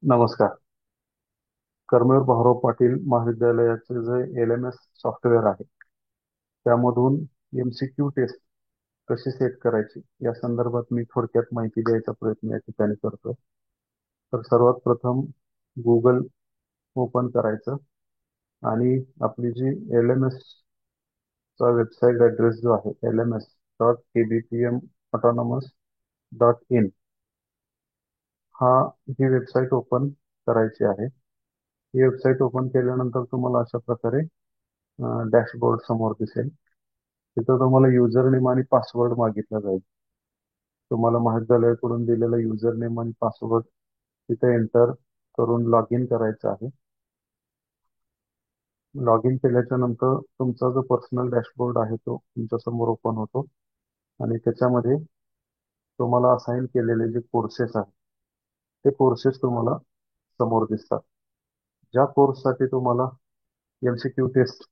नमस्कार. कर्मवीर भाऊराव पाटील महाविद्यालयाचे जे LMS सॉफ्टवेअर आहे त्यामधून MCQ टेस्ट कशी सेट करायची या संदर्भात मी थोडक्यात माहिती द्यायचा प्रयत्न या ठिकाणी करतोय. तर सर्वात प्रथम Google ओपन करायचं आणि आपली जी LMS चा वेबसाईट ॲड्रेस जो आहे lms.kbpmautonomous.in हा ही वेबसाईट ओपन करायची आहे. ही वेबसाईट ओपन केल्यानंतर तुम्हाला अशा प्रकारे डॅशबोर्ड समोर दिसेल. तिथं तुम्हाला युजर नेम आणि पासवर्ड मागितला जाईल. तुम्हाला महाविद्यालयाकडून दिलेला युजर नेम आणि पासवर्ड तिथे एंटर करून लॉग इन करायचं आहे. लॉग इन केल्याच्या नंतर तुमचा जो पर्सनल डॅशबोर्ड आहे तो तुमच्या समोर ओपन होतो आणि त्याच्यामध्ये तुम्हाला असाइन केलेले जे कोर्सेस आहेत ते कोर्सेस तुम्हाला समोर दिसतात. ज्या कोर्ससाठी तुम्हाला MCQ टेस्ट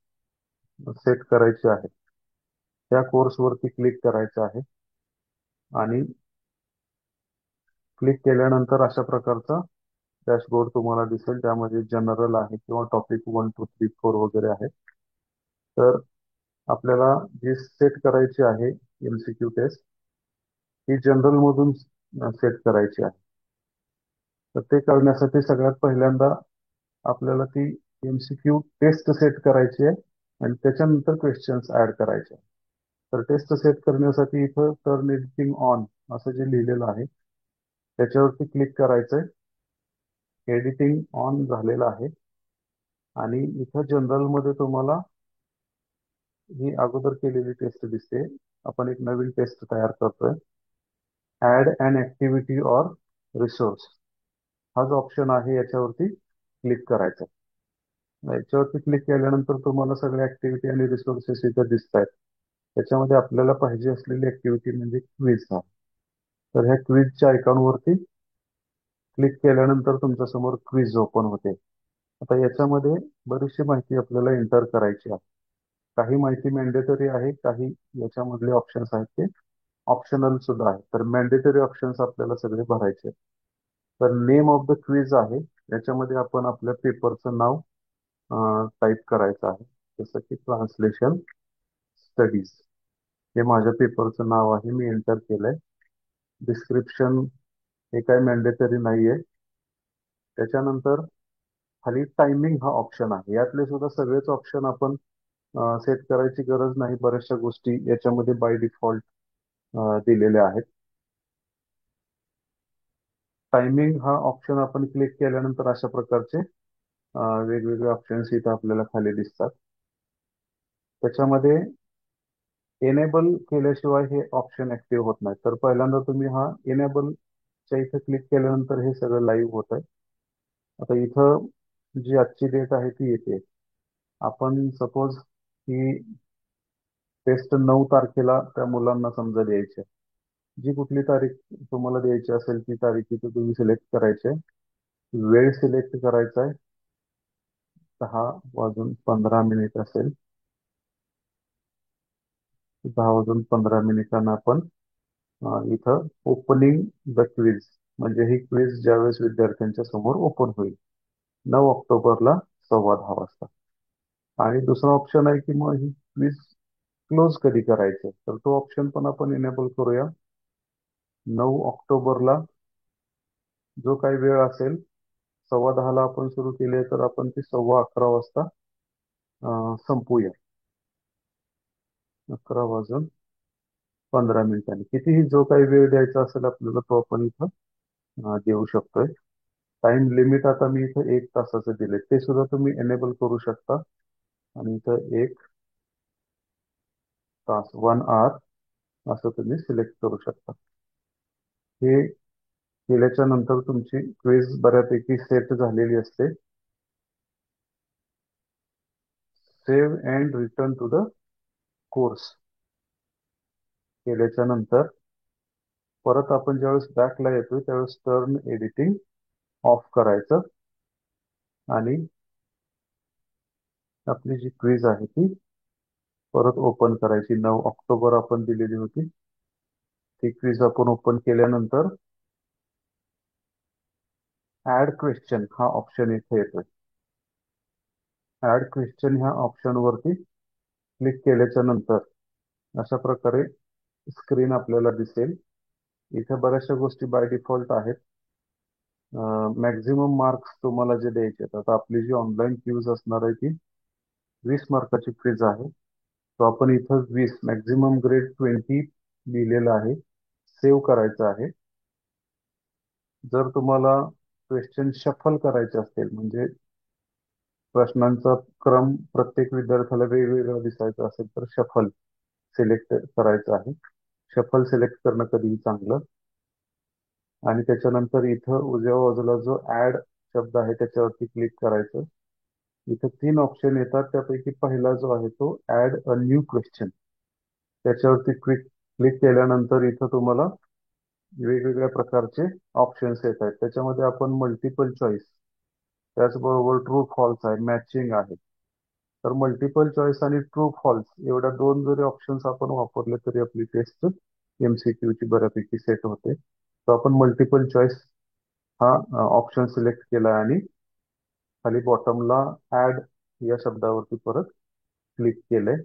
सेट करायची आहे त्या कोर्सवरती क्लिक करायचं आहे आणि क्लिक केल्यानंतर अशा प्रकारचा डॅशबोर्ड तुम्हाला दिसेल. त्यामध्ये जनरल आहे किंवा टॉपिक 1 2 3 4 वगैरे आहे. तर आपल्याला जी सेट करायची आहे MCQ टेस्ट ही जनरल मधून सेट करायची आहे. तर ते करण्यासाठी सगळ्यात पहिल्यांदा आपल्याला ती MCQ टेस्ट सेट करायची आहे आणि त्याच्यानंतर क्वेश्चन्स ऍड करायचे. तर टेस्ट सेट करण्यासाठी इथं टर्न एडिटिंग ऑन असं जे लिहिलेलं आहे त्याच्यावरती क्लिक करायचंय. एडिटिंग ऑन झालेलं आहे आणि इथं जनरल मध्ये तुम्हाला ही अगोदर केलेली टेस्ट दिसते. आपण एक नवीन टेस्ट तयार करतोय. Add an activity or resource हा जो ऑप्शन आहे याच्यावरती क्लिक करायचा. याच्यावरती क्लिक केल्यानंतर तुम्हाला सगळ्या ऍक्टिव्हिटी आणि रिसोर्सेस इथे दिसत आहेत. त्याच्यामध्ये आपल्याला पाहिजे असलेली ऍक्टिव्हिटी म्हणजे क्विज आहे. तर ह्या क्विजच्या आयकॉनवरती क्लिक केल्यानंतर तुमच्या समोर क्विज ओपन होते. आता याच्यामध्ये बरीचशी माहिती आपल्याला एंटर करायची आहे. काही माहिती मॅन्डेटरी आहे, काही याच्यामधले ऑप्शन्स आहेत ते ऑप्शनल सुद्धा आहे. तर मॅन्डेटरी ऑप्शन्स आपल्याला सगळे भरायचे आहेत. तर नेम ऑफ द क्विज आहे याच्यामध्ये आपण आपल्या पेपरचं नाव टाईप करायचं आहे. जसं की ट्रान्सलेशन स्टडीज हे माझ्या पेपरचं नाव आहे, मी एंटर केलंय. डिस्क्रिप्शन हे काही मॅन्डेटरी नाहीये. त्याच्यानंतर खाली टायमिंग हा ऑप्शन आहे. यातले सुद्धा सगळेच ऑप्शन आपण सेट करायची गरज नाही. बऱ्याचशा गोष्टी याच्यामध्ये बाय डिफॉल्ट दिलेल्या आहेत. टायमिंग हा ऑप्शन आपण क्लिक केल्यानंतर अशा प्रकारचे वेगवेगळे ऑप्शन्स इथं आपल्याला खाली दिसतात. त्याच्यामध्ये एनेबल केल्याशिवाय हे ऑप्शन ऍक्टिव्ह होत नाही. तर पहिल्यांदा तुम्ही हा एनेबलच्या इथे क्लिक केल्यानंतर हे सगळं लाईव्ह होत आहे. आता इथं जी आजची डेट आहे ती येते. आपण सपोज ही टेस्ट 9 तारखेला त्या मुलांना समजा द्यायची आहे. जी कुठली तारीख तुम्हाला द्यायची असेल ती तारीख इथे तुम्ही सिलेक्ट करायची. वेळ सिलेक्ट करायचा आहे. 10:15 असेल. 10:15 आपण इथं ओपनिंग द क्विज म्हणजे ही क्विज ज्यावेळेस विद्यार्थ्यांच्या समोर ओपन होईल 9 ऑक्टोबरला 10:15 वाजता. आणि दुसरा ऑप्शन आहे की मग ही क्विज क्लोज कधी करायचं, तर तो ऑप्शन पण आपण इनेबल करूया. 9 ऑक्टोबरला जो काही वेळ असेल 10:15ला आपण सुरू केले तर आपण ती 11:15 वाजता संपूया. 11:15 कितीही जो काही वेळ द्यायचा असेल आपल्याला तो आपण इथं देऊ शकतोय. टाइम लिमिट आता मी इथं 1 तासाचं दिले, ते सुद्धा तुम्ही एनेबल करू शकता आणि इथं 1 तास 1 आवर असं तुम्ही सिलेक्ट करू शकता. हे केल्याच्या नंतर तुमची क्विज बऱ्यापैकी सेट झालेली असते. Save and return to the course केल्याच्या नंतर परत आपण ज्यावेळेस बॅकला येतोय त्यावेळेस टर्न एडिटिंग ऑफ करायचं आणि आपली जी क्विज आहे ती परत ओपन करायची. 9 ऑक्टोबर आपण दिलेली होती ती क्विज आपण ओपन केल्यानंतर ऍड क्वेश्चन हा ऑप्शन इथे येतोय. ऍड क्वेश्चन ह्या ऑप्शन वरती क्लिक केल्याच्या नंतर अशा प्रकारे स्क्रीन आपल्याला दिसेल. इथे बऱ्याचशा गोष्टी बाय डिफॉल्ट आहेत. मॅक्झिमम मार्क्स तुम्हाला जे द्यायचे आहेत, आता आपली जी ऑनलाईन क्यूज असणार आहे ती 20 मार्काची क्विज आहे. तो आपण इथं 20 मॅक्झिमम ग्रेड 20 लिहिलेलं आहे. सेव्ह करायचं आहे. जर तुम्हाला क्वेश्चन शफल करायचे असतील, म्हणजे प्रश्नांचा क्रम प्रत्येक विद्यार्थ्याला वेगवेगळा दिसायचा असेल, तर शफल सिलेक्ट करायचं आहे. शफल सिलेक्ट करणं कधीही चांगलं. आणि त्याच्यानंतर इथं उजव्या बाजूला जो ऍड शब्द आहे त्याच्यावरती क्लिक करायचं. इथं 3 ऑप्शन येतात, त्यापैकी पहिला जो आहे तो ऍड अ न्यू क्वेश्चन, त्याच्यावरती क्लिक क्लिक केल्यानंतर इथं तुम्हाला वेगवेगळ्या प्रकारचे ऑप्शन्स येत आहेत. त्याच्यामध्ये आपण मल्टिपल चॉईस, त्याचबरोबर ट्रू फॉल्स आहे, मॅचिंग आहे. तर मल्टिपल चॉईस आणि ट्रू फॉल्स एवढ्या दोन जरी ऑप्शन्स आपण वापरले तरी आपली टेस्ट एमसीक्यू ची बऱ्यापैकी सेट होते. तर आपण मल्टिपल चॉईस हा ऑप्शन सिलेक्ट केला आणि खाली बॉटमला ऍड या शब्दावरती परत क्लिक केलंय.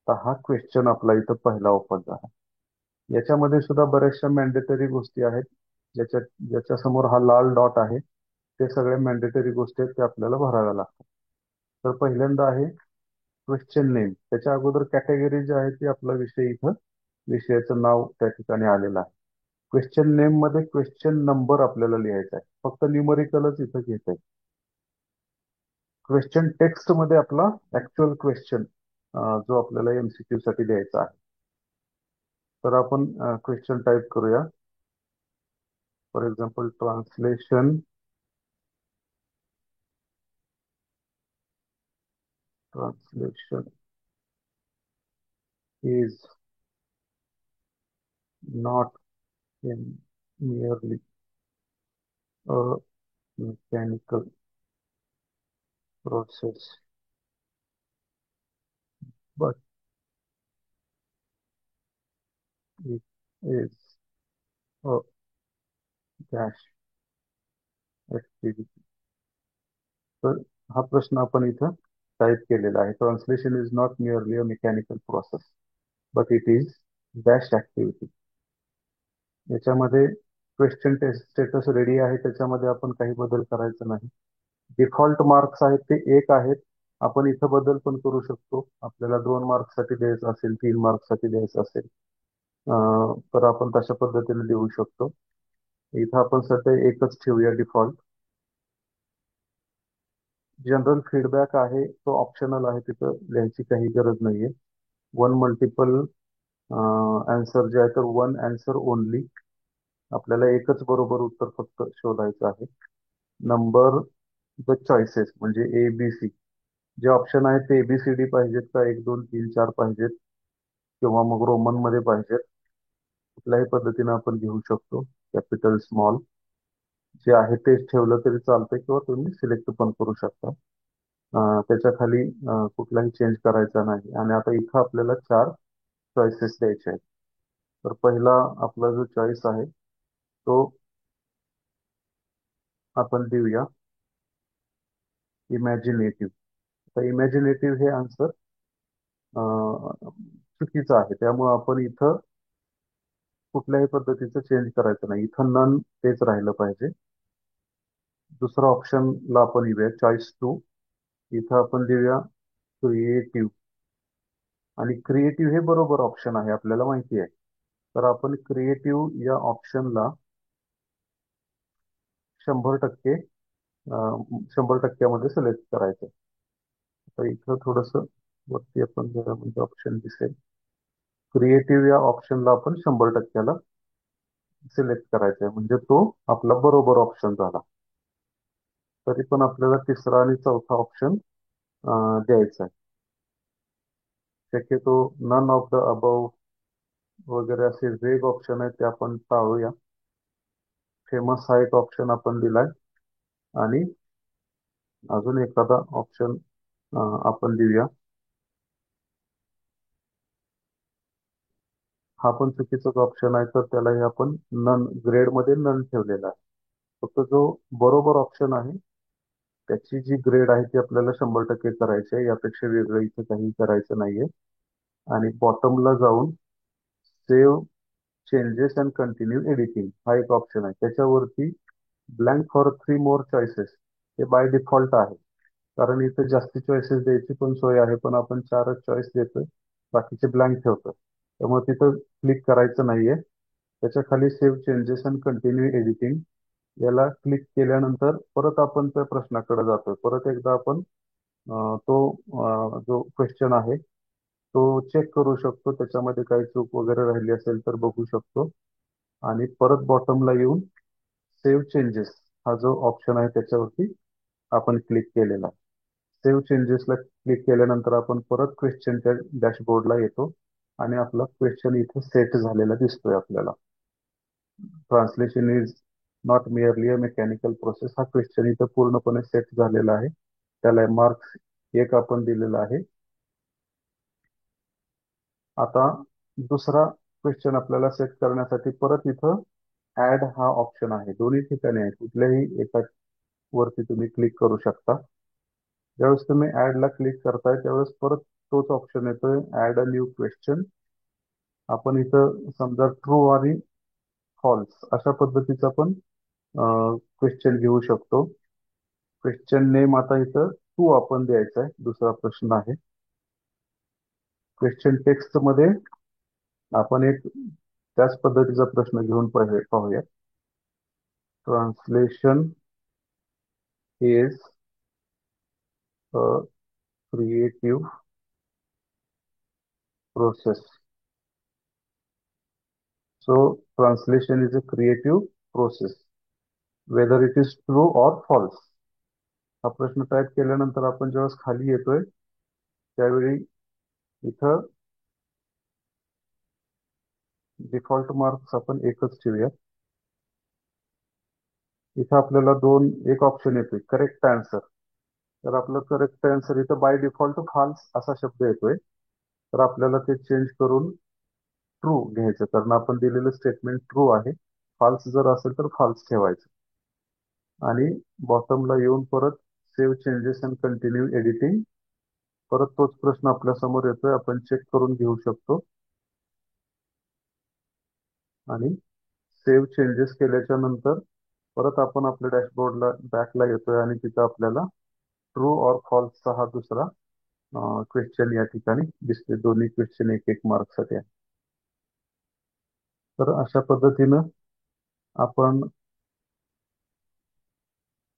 तर हा क्वेश्चन आपला इथं पहिला ओपन झाला. याच्यामध्ये सुद्धा बऱ्याचशा मॅन्डेटरी गोष्टी आहेत. ज्याच्या ज्याच्या समोर हा लाल डॉट आहे ते सगळे मॅन्डेटरी गोष्टी आहेत, ते आपल्याला भराव्या लागतात. तर पहिल्यांदा आहे क्वेश्चन नेम. त्याच्या अगोदर कॅटेगरी जी आहे ती आपला विषय इथं विषयाचं नाव त्या ठिकाणी आलेलं आहे. क्वेश्चन नेम मध्ये क्वेश्चन नंबर आपल्याला लिहायचा आहे, फक्त न्यूमरिकलच इथं घेत आहे. क्वेश्चन टेक्स्ट मध्ये आपला ऍक्च्युअल क्वेश्चन जो आपल्याला एमसीक्यू साठी द्यायचा आहे. तर आपण क्वेश्चन टाईप करूया. For example translation is not in merely a mechanical process but it is a dash activity. तर हा प्रश्न आपण इथं टाईप केलेला आहे. Translation is not merely a mechanical process but it is dash activity. याच्यामध्ये question status ready आहे, त्याच्यामध्ये आपण काही बदल करायचा नाही. डिफॉल्ट मार्क्स आहेत ते 1 आहेत. आपण इथं बदल पण करू शकतो. आपल्याला 2 मार्क्ससाठी द्यायचं असेल, 3 मार्क्ससाठी द्यायचं असेल, तर आपण तशा पद्धतीने देऊ शकतो. इथं आपण सध्या एकच ठेवूया डिफॉल्ट. जनरल फीडबॅक आहे तो ऑप्शनल आहे, तिथं लिहायची काही गरज नाहीये. वन मल्टिपल आन्सर जे आहे तर वन आन्सर ओनली, आपल्याला एकच बरोबर उत्तर फक्त शोधायचं आहे. नंबर द चॉईसेस म्हणजे ए बी सी, जे ऑप्शन आहेत ते एबीसीडी पाहिजेत का 1 2 3 4 पाहिजेत किंवा मग रोमन मध्ये पाहिजेत, कुठल्याही पद्धतीने आपण घेऊ शकतो. कॅपिटल स्मॉल जे आहे तेच ठेवलं तरी चालतंय किंवा तुम्ही सिलेक्ट पण करू शकता. त्याच्या खाली कुठलाही चेंज करायचा नाही. आणि आता इथं आपल्याला 4 चॉईसेस द्यायचे आहेत. तर पहिला आपला जो चॉईस आहे तो आपण देऊया इमॅजिनेटिव्ह. तर इमॅजिनेटिव्ह हे आन्सर चुकीचं आहे, त्यामुळे आपण इथं कुठल्याही पद्धतीचं चेंज करायचं नाही. इथं नन तेच राहिलं पाहिजे. दुसरा ऑप्शनला आपण येऊया चॉईस 2. इथं आपण देऊया क्रिएटिव्ह. आणि क्रिएटिव्ह हे बरोबर ऑप्शन आहे, आपल्याला माहिती आहे. तर आपण क्रिएटिव्ह या ऑप्शनला 100% 100%मध्ये सिलेक्ट करायचं. तर इथं थोडस वरती आपण जरा म्हणजे ऑप्शन दिसेल, क्रिएटिव्ह या ऑप्शनला आपण 100%ला सिलेक्ट करायचं आहे, म्हणजे तो आपला बरोबर ऑप्शन झाला. तरी पण आपल्याला तिसरा आणि चौथा ऑप्शन द्यायचा आहे. शक्यतो नन ऑफ द अबव वगैरे असे वेग ऑप्शन आहेत ते आपण टाळूया. फेमस हा एक ऑप्शन आपण दिलाय आणि अजून एखादा ऑप्शन आपण देऊया. हा पण चुकीचाच ऑप्शन आहे, तर त्यालाही आपण नन ग्रेड मध्ये नन ठेवलेला आहे. फक्त जो बरोबर ऑप्शन आहे त्याची जी ग्रेड आहे ती आपल्याला 100% करायची आहे. यापेक्षा वेगळं इथं काही करायचं नाहीये. आणि बॉटमला जाऊन save changes and continue editing हा एक ऑप्शन आहे. त्याच्यावरती ब्लँक फॉर 3 मोर चॉईसेस हे बाय डिफॉल्ट आहे. कारण इथे जास्ती चॉईसेस द्यायची पण सोय आहे, पण आपण 4च चॉईस देतोय, बाकीचे ब्लँक ठेवतो. त्यामुळे तिथं क्लिक करायचं नाहीये. त्याच्या खाली save changes and continue editing याला क्लिक केल्यानंतर परत आपण त्या प्रश्नाकडे जातोय. परत एकदा आपण जो क्वेश्चन आहे तो चेक करू शकतो. त्याच्यामध्ये काही चूक वगैरे राहिली असेल तर बघू शकतो. आणि परत बॉटमला येऊन सेव्ह चेंजेस हा जो ऑप्शन आहे त्याच्यावरती आपण क्लिक केलेला आहे. सेव्ह चेंजेसला क्लिक केल्यानंतर आपण परत क्वेश्चनच्या डॅशबोर्डला येतो आणि आपला क्वेश्चन इथे सेट झालेला दिसतोय आपल्याला. Translation is not merely a mechanical process हा क्वेश्चन इथं पूर्णपणे सेट झालेला आहे. त्याला मार्क्स 1 आपण दिलेला आहे. आता दुसरा क्वेश्चन आपल्याला सेट करण्यासाठी परत इथं ऍड हा ऑप्शन आहे. दोन्ही ठिकाणी आहे, कुठल्याही एका वरती तुम्ही क्लिक करू शकता. ज्यावेळेस तुम्ही ऍडला क्लिक करताय त्यावेळेस परत तोच ऑप्शन येतोय, ऍड अ न्यू क्वेश्चन. आपण इथं समजा ट्रू आणि फॉल्स अशा पद्धतीचा पण क्वेश्चन घेऊ शकतो. क्वेश्चन नेम आता इथं टू आपण द्यायचा आहे. दुसरा प्रश्न आहे. क्वेश्चन टेक्स्ट मध्ये आपण एक त्याच पद्धतीचा प्रश्न घेऊन पाहूया. Translation is a creative process. So translation is a creative process whether it is true or false. हा प्रश्न टाईप केल्यानंतर आपण जेव्हा खाली येतोय त्यावेळी इथं डिफॉल्ट मार्क्स आपण एकच ठेवूया. इथं आपल्याला एक ऑप्शन येतोय करेक्ट आन्सर. तर आपलं करेक्ट आन्सर इथं बाय डिफॉल्ट फॉल्स असा शब्द येतोय. तर आपल्याला ते चेंज करून ट्रू घ्यायचं, कारण आपण दिलेलं स्टेटमेंट ट्रू आहे. फॉल्स जर असेल तर फॉल्स ठेवायचं. आणि बॉटमला येऊन परत save changes and continue editing. परत तोच प्रश्न आपल्या समोर येतोय, आपण चेक करून घेऊ शकतो. आणि सेव्ह चेंजेस केल्याच्या नंतर परत आपण आपल्या डॅशबोर्डला बॅकला येतोय आणि तिथं आपल्याला ट्रू ऑर फॉल्सचा हा दुसरा क्वेश्चन या ठिकाणी दिसते. दोन्ही क्वेश्चन एक एक मार्कसाठी आहे. तर अशा पद्धतीनं आपण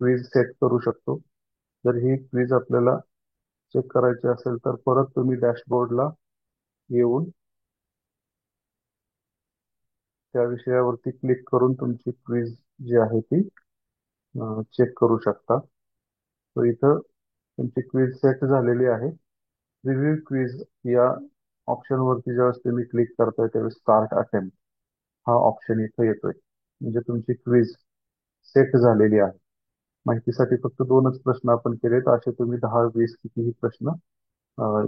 क्विज सेट करू शकतो. जर ही क्विज आपल्याला चेक करायची असेल तर परत तुम्ही डॅशबोर्डला येऊन त्या विषयावरती क्लिक करून तुमची क्विज जी आहे ती चेक करू शकता. तर इथं तुमची क्विज सेट झालेली आहे. रिव्ह्यू क्विज या ऑप्शनवरती ज्यावेळेस तुम्ही क्लिक करताय त्यावेळेस स्टार्ट अटेम्प्ट हा ऑप्शन इथं येतोय. म्हणजे तुमची क्विज सेट झालेली आहे. माहितीसाठी फक्त 2च प्रश्न आपण केलेत. असे तुम्ही 10-20 कितीही प्रश्न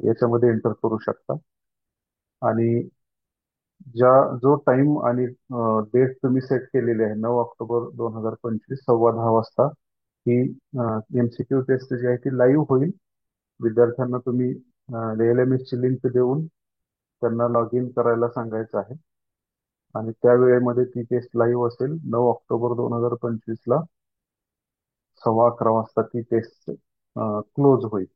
याच्यामध्ये एंटर करू शकता. आणि जो टाइम आणि डेट तुम्ही सेट केलेली आहे 9 ऑक्टोबर 2025 10:15 वाजता ही MCQ टेस्ट जी आहे ती लाईव्ह होईल. विद्यार्थ्यांना तुम्ही LMS ची लिंक देऊन त्यांना लॉग इन करायला सांगायचं आहे. आणि त्या वेळेमध्ये ती टेस्ट लाईव्ह असेल. 9 ऑक्टोबर 2025 ला 11:15 वाजता ती टेस्ट क्लोज होईल.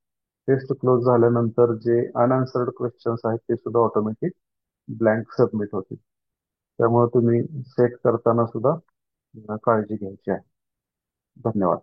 टेस्ट क्लोज झाल्यानंतर जे अनआन्सर्ड क्वेश्चन्स आहेत ते सुद्धा ऑटोमॅटिक ब्लँक सबमिट होतील. त्यामुळे तुम्ही सेट करताना सुद्धा काळजी घ्यायची आहे. धन्यवाद.